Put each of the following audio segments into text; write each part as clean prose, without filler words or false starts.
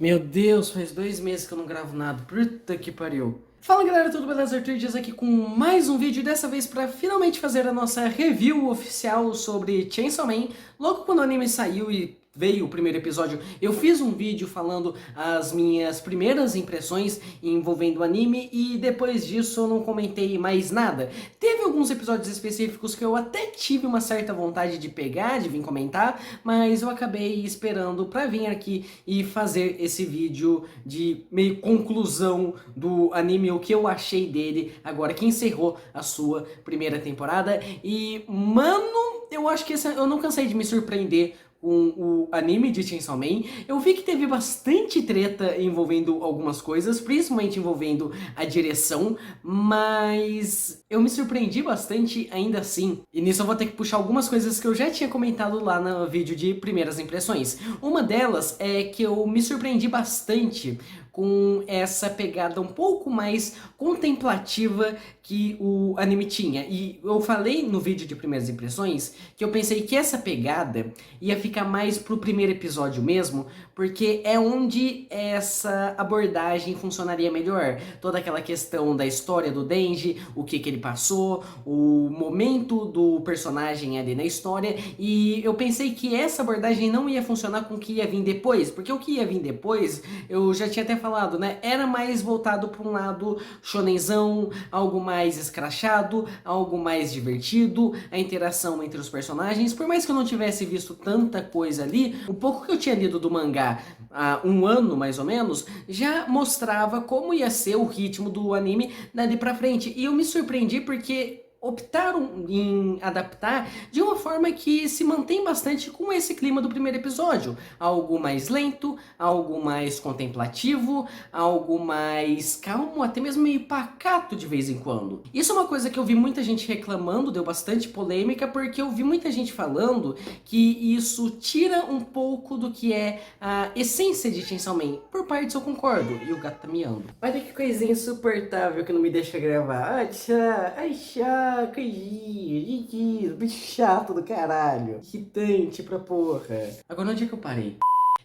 Meu Deus, faz 2 meses que eu não gravo nada. Puta que pariu. Fala galera, tudo beleza? Arthur Dias aqui com mais um vídeo, dessa vez para finalmente fazer a nossa review oficial sobre Chainsaw Man. Logo quando o anime saiu e veio o primeiro episódio, eu fiz um vídeo falando as minhas primeiras impressões envolvendo o anime e depois disso eu não comentei mais nada. Teve alguns episódios específicos que eu até tive uma certa vontade de pegar, de vir comentar, mas eu acabei esperando pra vir aqui e fazer esse vídeo de meio conclusão do anime, o que eu achei dele agora que encerrou a sua primeira temporada. E, mano, eu acho que eu não cansei de me surpreender com o anime de Chainsaw Man. Eu vi que teve bastante treta envolvendo algumas coisas, principalmente envolvendo a direção, mas eu me surpreendi bastante ainda assim. E nisso eu vou ter que puxar algumas coisas que eu já tinha comentado lá no vídeo de primeiras impressões. Uma delas é que eu me surpreendi bastante com essa pegada um pouco mais contemplativa que o anime tinha. E eu falei no vídeo de primeiras impressões que eu pensei que essa pegada ia ficar mais pro primeiro episódio mesmo, porque é onde essa abordagem funcionaria melhor. Toda aquela questão da história do Denji, o que ele passou, o momento do personagem ali na história, e eu pensei que essa abordagem não ia funcionar com o que ia vir depois, porque o que ia vir depois, eu já tinha até falado, né, era mais voltado para um lado shonenzão, algo mais escrachado, algo mais divertido, a interação entre os personagens. Por mais que eu não tivesse visto tanta coisa ali, o pouco que eu tinha lido do mangá há um ano mais ou menos, já mostrava como ia ser o ritmo do anime dali pra frente. E eu me surpreendi porque optaram em adaptar de uma forma que se mantém bastante com esse clima do primeiro episódio. Algo mais lento, algo mais contemplativo, algo mais calmo, até mesmo meio pacato de vez em quando. Isso é uma coisa que eu vi muita gente reclamando, deu bastante polêmica, porque eu vi muita gente falando que isso tira um pouco do que é a essência de Chainsaw Man. Por partes eu concordo, e o gato tá miando. Olha que coisinha insuportável que não me deixa gravar. Ai, tchá, ai, tchá. Que bicho chato do caralho. Irritante pra porra. Agora onde é que eu parei?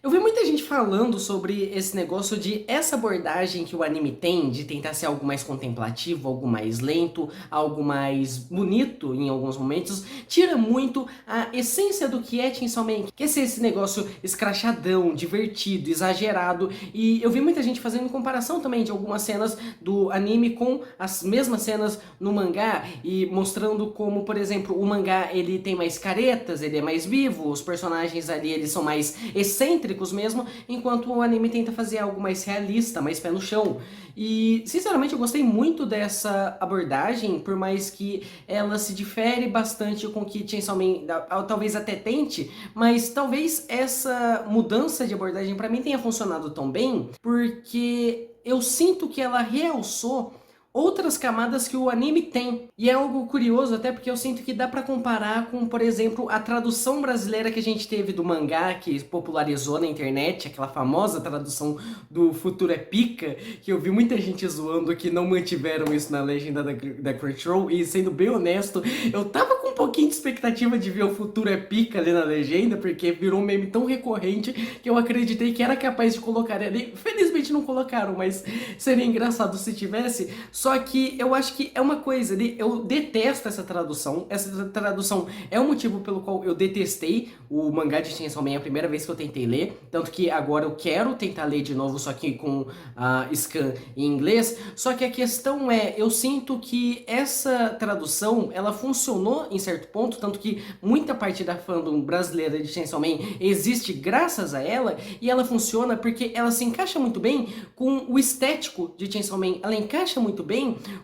Eu vi muita gente falando sobre esse negócio de essa abordagem que o anime tem, de tentar ser algo mais contemplativo, algo mais lento, algo mais bonito em alguns momentos, tira muito a essência do que é Chainsaw Man, que é ser esse negócio escrachadão, divertido, exagerado. E eu vi muita gente fazendo comparação também de algumas cenas do anime com as mesmas cenas no mangá, e mostrando como, por exemplo, o mangá ele tem mais caretas, ele é mais vivo, os personagens ali eles são mais excêntricos mesmo, enquanto o anime tenta fazer algo mais realista, mais pé no chão. E, sinceramente, eu gostei muito dessa abordagem, por mais que ela se difere bastante com o que Chainsaw Man talvez até tente, mas talvez essa mudança de abordagem pra mim tenha funcionado tão bem, porque eu sinto que ela realçou outras camadas que o anime tem. E é algo curioso até porque eu sinto que dá pra comparar com, por exemplo, a tradução brasileira que a gente teve do mangá, que popularizou na internet, aquela famosa tradução do Futuro é Pica, que eu vi muita gente zoando que não mantiveram isso na legenda da Crunchyroll, e sendo bem honesto, eu tava com um pouquinho de expectativa de ver o Futuro é Pica ali na legenda, porque virou um meme tão recorrente que eu acreditei que era capaz de colocar ali. Felizmente não colocaram, mas seria engraçado se tivesse. Só que eu acho que é uma coisa, eu detesto essa tradução. Essa tradução é o motivo pelo qual eu detestei o mangá de Chainsaw Man a primeira vez que eu tentei ler. Tanto que agora eu quero tentar ler de novo, só que com a scan em inglês. Só que a questão é, eu sinto que essa tradução, ela funcionou em certo ponto, tanto que muita parte da fandom brasileira de Chainsaw Man existe graças a ela, e ela funciona porque ela se encaixa muito bem com o estético de Chainsaw Man. Ela encaixa muito bem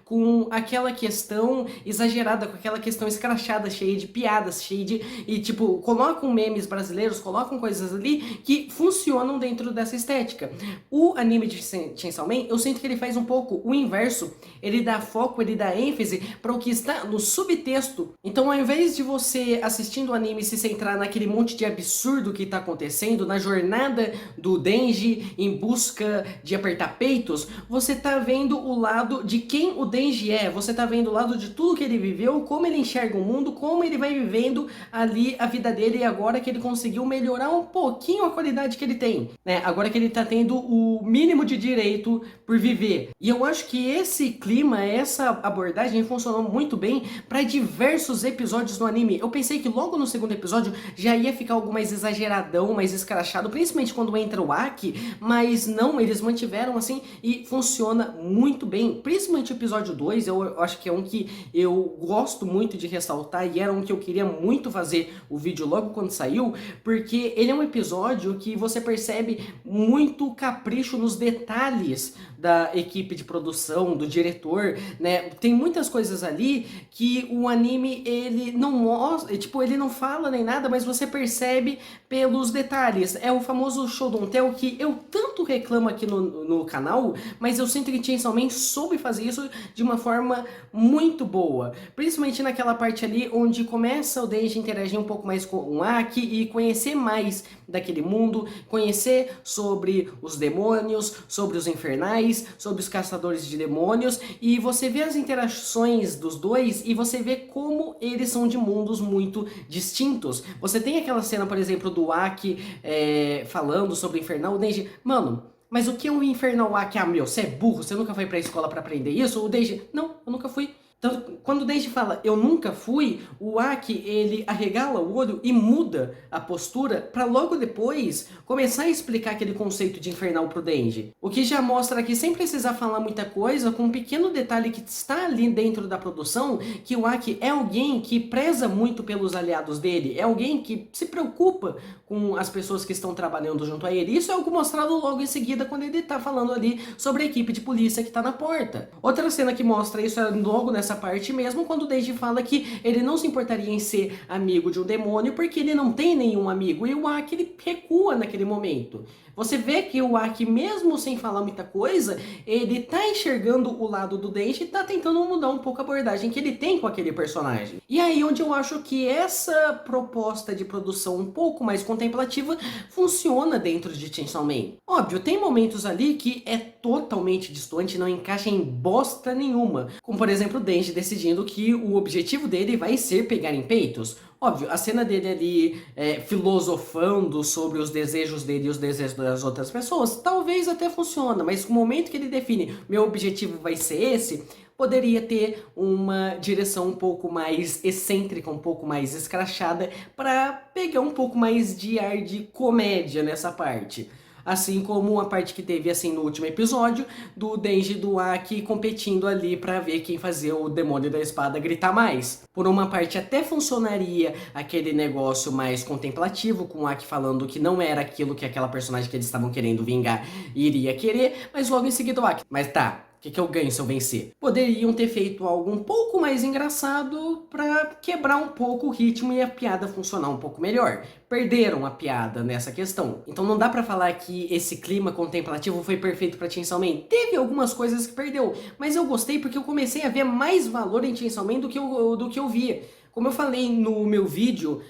com aquela questão exagerada, com aquela questão escrachada, cheia de piadas, cheia de... E tipo, colocam memes brasileiros, colocam coisas ali que funcionam dentro dessa estética. O anime de Chainsaw Man, eu sinto que ele faz um pouco o inverso. Ele dá foco, ele dá ênfase para o que está no subtexto. Então ao invés de você assistindo o anime se centrar naquele monte de absurdo que tá acontecendo, na jornada do Denji em busca de apertar peitos, você tá vendo o lado de quem o Denji é, você tá vendo o lado de tudo que ele viveu, como ele enxerga o mundo, como ele vai vivendo ali a vida dele e agora que ele conseguiu melhorar um pouquinho a qualidade que ele tem, né? Agora que ele tá tendo o mínimo de direito por viver. E eu acho que esse clima, essa abordagem funcionou muito bem para diversos episódios do anime. Eu pensei que logo no segundo episódio já ia ficar algo mais exageradão, mais escrachado, principalmente quando entra o Aki, mas não, eles mantiveram assim e funciona muito bem. Principalmente o episódio 2, eu acho que é um que eu gosto muito de ressaltar e era um que eu queria muito fazer o vídeo logo quando saiu, porque ele é um episódio que você percebe muito capricho nos detalhes da equipe de produção, do diretor, né? Tem muitas coisas ali que o anime, ele não mostra, tipo, ele não fala nem nada, mas você percebe pelos detalhes. É o famoso show don't tell que eu tanto reclamo aqui no canal, mas eu sinto que Chainsaw Man soube fazer isso de uma forma muito boa. Principalmente naquela parte ali onde começa o Denji a interagir um pouco mais com o Aki e conhecer mais daquele mundo, conhecer sobre os demônios, sobre os infernais, sobre os caçadores de demônios, e você vê as interações dos dois e você vê como eles são de mundos muito distintos. Você tem aquela cena, por exemplo, do Aki falando sobre o infernal, o Denji, mano, mas o que é um infernal Aki? Ah, meu, você é burro, você nunca foi pra escola pra aprender isso? O Denji, não, eu nunca fui. Então, quando o Denji fala, eu nunca fui, o Aki, ele arregala o olho e muda a postura para logo depois começar a explicar aquele conceito de infernal pro Denji. O que já mostra que sem precisar falar muita coisa, com um pequeno detalhe que está ali dentro da produção, que o Aki é alguém que preza muito pelos aliados dele, é alguém que se preocupa com as pessoas que estão trabalhando junto a ele. Isso é algo mostrado logo em seguida quando ele tá falando ali sobre a equipe de polícia que tá na porta. Outra cena que mostra isso é logo nessa parte mesmo, quando o Denji fala que ele não se importaria em ser amigo de um demônio porque ele não tem nenhum amigo, e o Aki, ele recua naquele momento. Você vê que o Aki, mesmo sem falar muita coisa, ele tá enxergando o lado do Denji e tá tentando mudar um pouco a abordagem que ele tem com aquele personagem. E aí onde eu acho que essa proposta de produção um pouco mais contemplativa funciona dentro de Chainsaw Man. Óbvio, tem momentos ali que é totalmente distante, não encaixa em bosta nenhuma. Como por exemplo o Denji decidindo que o objetivo dele vai ser pegar em peitos. Óbvio, a cena dele ali filosofando sobre os desejos dele e os desejos das outras pessoas, talvez até funcione, mas no momento que ele define, meu objetivo vai ser esse, poderia ter uma direção um pouco mais excêntrica, um pouco mais escrachada, para pegar um pouco mais de ar de comédia nessa parte. Assim como a parte que teve assim no último episódio, do Denji e do Aki competindo ali pra ver quem fazia o demônio da espada gritar mais. Por uma parte até funcionaria aquele negócio mais contemplativo, com o Aki falando que não era aquilo que aquela personagem que eles estavam querendo vingar iria querer, mas logo em seguida o Aki, mas tá, o que eu ganho se eu vencer? Poderiam ter feito algo um pouco mais engraçado pra quebrar um pouco o ritmo e a piada funcionar um pouco melhor. Perderam a piada nessa questão. Então não dá pra falar que esse clima contemplativo foi perfeito pra Chainsaw Man. Teve algumas coisas que perdeu, mas eu gostei porque eu comecei a ver mais valor em Chainsaw Man do que eu via. Como eu falei no meu vídeo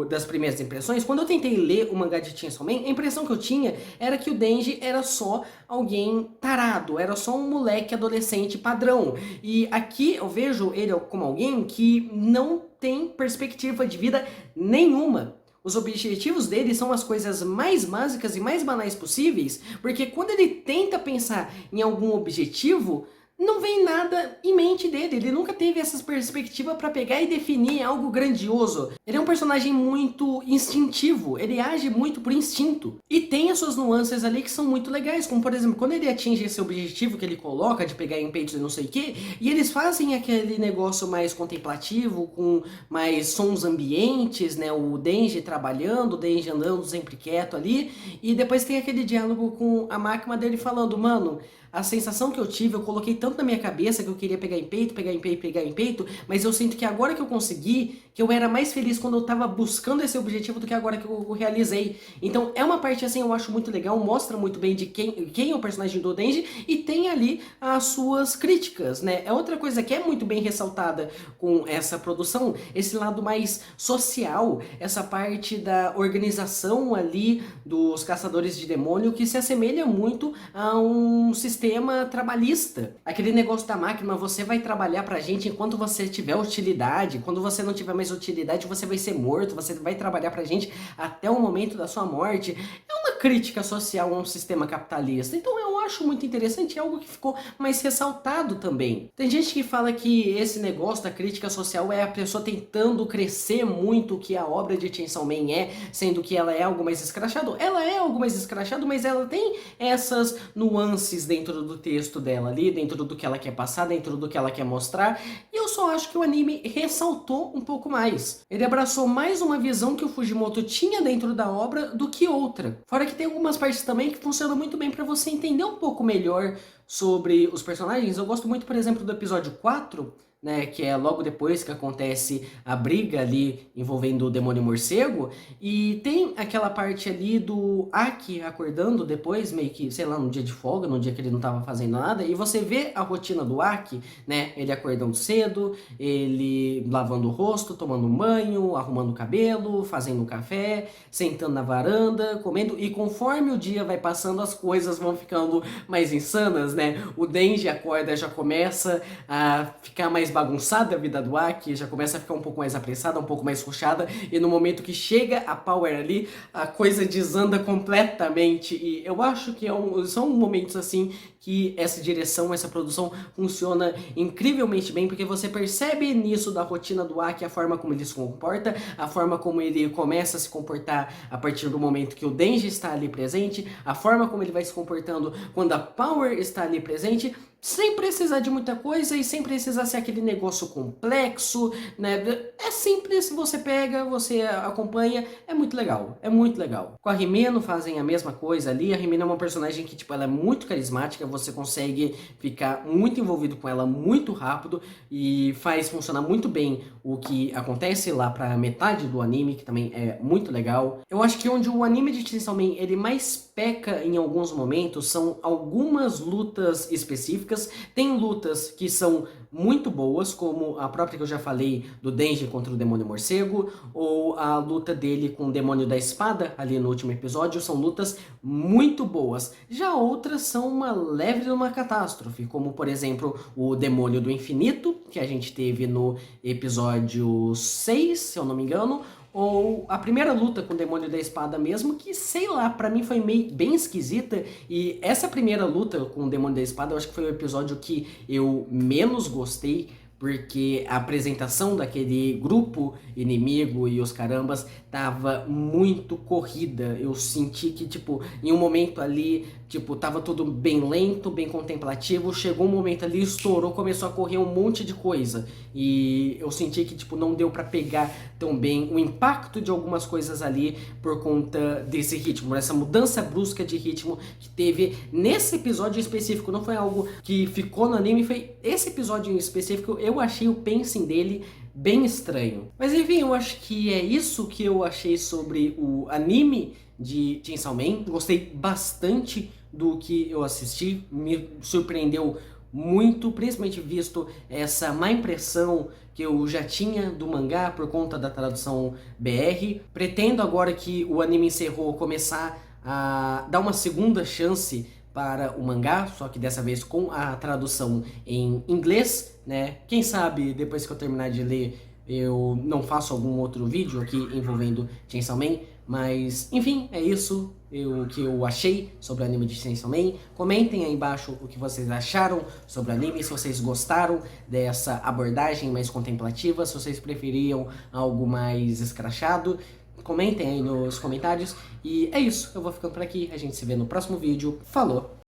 das primeiras impressões, quando eu tentei ler o mangá de Chainsaw Man, a impressão que eu tinha era que o Denji era só alguém tarado, era só um moleque adolescente padrão. E aqui eu vejo ele como alguém que não tem perspectiva de vida nenhuma. Os objetivos dele são as coisas mais básicas e mais banais possíveis, porque quando ele tenta pensar em algum objetivo, não vem nada em mente dele, ele nunca teve essa perspectiva para pegar e definir algo grandioso. Ele é um personagem muito instintivo, ele age muito por instinto. E tem as suas nuances ali que são muito legais, como por exemplo, quando ele atinge esse objetivo que ele coloca de pegar em peitos e não sei o que, e eles fazem aquele negócio mais contemplativo, com mais sons ambientes, né, o Denji trabalhando, o Denji andando sempre quieto ali, e depois tem aquele diálogo com a máquina dele falando, mano, a sensação que eu tive, eu coloquei tanto na minha cabeça que eu queria pegar em peito, pegar em peito, pegar em peito, mas eu sinto que agora que eu consegui, que eu era mais feliz quando eu tava buscando esse objetivo do que agora que eu realizei. Então é uma parte assim, eu acho muito legal, mostra muito bem de quem é o personagem do Denji e tem ali as suas críticas, né? É outra coisa que é muito bem ressaltada com essa produção, esse lado mais social, essa parte da organização ali dos caçadores de demônio que se assemelha muito a um sistema trabalhista. Aquele negócio da máquina, você vai trabalhar pra gente enquanto você tiver utilidade, quando você não tiver mais utilidade, você vai ser morto, você vai trabalhar pra gente até o momento da sua morte. É uma crítica social a um sistema capitalista. Então eu acho muito interessante, é algo que ficou mais ressaltado também. Tem gente que fala que esse negócio da crítica social é a pessoa tentando crescer muito o que a obra de Chainsaw Man é, sendo que ela é algo mais escrachado. Ela é algo mais escrachado, mas ela tem essas nuances dentro do texto dela ali, dentro do que ela quer passar, dentro do que ela quer mostrar, e eu só acho que o anime ressaltou um pouco mais. Ele abraçou mais uma visão que o Fujimoto tinha dentro da obra do que outra. Fora que tem algumas partes também que funcionam muito bem pra você entender um pouco melhor sobre os personagens. Eu gosto muito, por exemplo, do episódio 4, né, que é logo depois que acontece a briga ali envolvendo o demônio morcego, e tem aquela parte ali do Aki acordando depois, meio que, sei lá, num dia de folga, num dia que ele não tava fazendo nada, e você vê a rotina do Aki, né, ele acordando cedo, ele lavando o rosto, tomando um banho, arrumando o cabelo, fazendo um café, sentando na varanda, comendo, e conforme o dia vai passando, as coisas vão ficando mais insanas, né, o Denji acorda, já começa a ficar mais bagunçada a vida do Aki, já começa a ficar um pouco mais apressada, um pouco mais rushada, e no momento que chega a Power ali, a coisa desanda completamente, e eu acho que são momentos assim que essa direção, essa produção funciona incrivelmente bem, porque você percebe nisso da rotina do Aki, a forma como ele se comporta, a forma como ele começa a se comportar a partir do momento que o Denji está ali presente, a forma como ele vai se comportando quando a Power está ali presente, sem precisar de muita coisa e sem precisar ser aquele negócio complexo, né? É simples, você pega, você acompanha, é muito legal, é muito legal. Com a Himeno fazem a mesma coisa ali, a Himeno é uma personagem que, tipo, ela é muito carismática, você consegue ficar muito envolvido com ela muito rápido e faz funcionar muito bem o que acontece lá pra metade do anime, que também é muito legal. Eu acho que onde o anime de Chainsaw Man, ele mais peca em alguns momentos são algumas lutas específicas. Tem lutas que são muito boas, como a própria que eu já falei do Denji contra o demônio morcego, ou a luta dele com o demônio da espada ali no último episódio, são lutas muito boas. Já outras são uma leve de uma catástrofe, como por exemplo o demônio do infinito, que a gente teve no episódio 6, se eu não me engano, ou a primeira luta com o demônio da espada mesmo, que sei lá, pra mim foi meio bem esquisita, e essa primeira luta com o demônio da espada eu acho que foi o episódio que eu menos gostei, porque a apresentação daquele grupo inimigo e os carambas tava muito corrida. Eu senti que, tipo, em um momento ali, tipo, tava tudo bem lento, bem contemplativo, chegou um momento ali, estourou, começou a correr um monte de coisa. E eu senti que, tipo, não deu pra pegar tão bem o impacto de algumas coisas ali por conta desse ritmo, essa mudança brusca de ritmo que teve nesse episódio específico. Não foi algo que ficou no anime, foi esse episódio em específico. Eu achei o pacing dele bem estranho. Mas enfim, eu acho que é isso que eu achei sobre o anime de Chainsaw Man. Gostei bastante do que eu assisti, me surpreendeu muito, principalmente visto essa má impressão que eu já tinha do mangá por conta da tradução BR. Pretendo agora que o anime encerrou começar a dar uma segunda chance para o mangá, só que dessa vez com a tradução em inglês, né? Quem sabe depois que eu terminar de ler eu não faço algum outro vídeo aqui envolvendo Chainsaw Man, mas enfim, é isso o que eu achei sobre o anime de Chainsaw Man. Comentem aí embaixo o que vocês acharam sobre o anime, se vocês gostaram dessa abordagem mais contemplativa, se vocês preferiam algo mais escrachado. Comentem aí nos comentários. E é isso, eu vou ficando por aqui, a gente se vê no próximo vídeo. Falou!